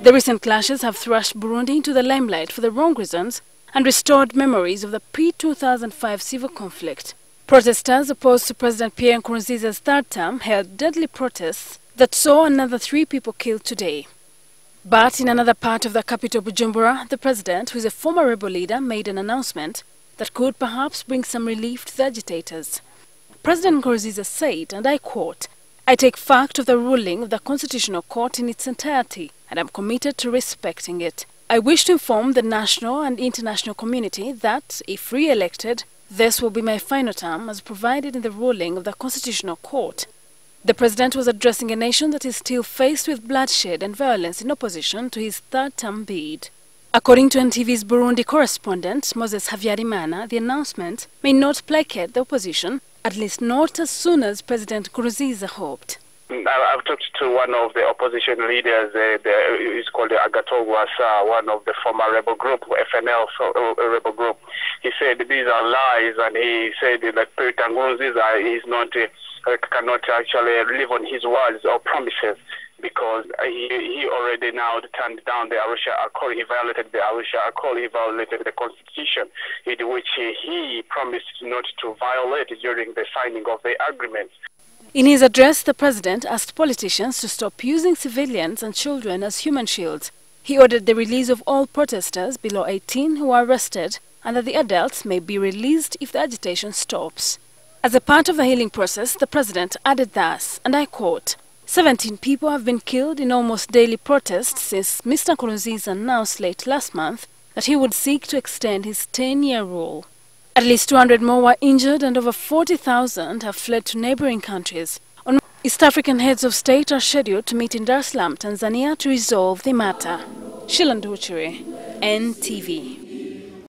The recent clashes have thrust Burundi into the limelight for the wrong reasons and restored memories of the pre-2005 civil conflict. Protesters opposed to President Pierre Nkurunziza's third term held deadly protests that saw another 3 people killed today. But in another part of the capital, Bujumbura, the president, who is a former rebel leader, made an announcement that could perhaps bring some relief to the agitators. President Nkurunziza said, and I quote, "I take fact of the ruling of the Constitutional Court in its entirety, and am committed to respecting it. I wish to inform the national and international community that, if re-elected, this will be my final term as provided in the ruling of the Constitutional Court." The president was addressing a nation that is still faced with bloodshed and violence in opposition to his third-term bid. According to NTV's Burundi correspondent, Moses Havyarimana, the announcement may not placate the opposition, at least not as soon as President Nkurunziza hoped. I've talked to one of the opposition leaders, he's called Agatogwasa, one of the former rebel group, FNL rebel group. He said these are lies, and he said that President Nkurunziza cannot actually live on his words or promises, because he already now turned down the Arusha Accord. He violated the Arusha Accord. He violated the Constitution, which he promised not to violate during the signing of the agreement. In his address, the president asked politicians to stop using civilians and children as human shields. He ordered the release of all protesters below 18 who are arrested, and that the adults may be released if the agitation stops. As a part of the healing process, the president added thus, and I quote, 17 people have been killed in almost daily protests since Mr. Nkurunziza announced late last month that he would seek to extend his 10-year rule. At least 200 more were injured and over 40,000 have fled to neighboring countries. East African heads of state are scheduled to meet in Dar es Salaam, Tanzania to resolve the matter. Shilanduchiri, NTV.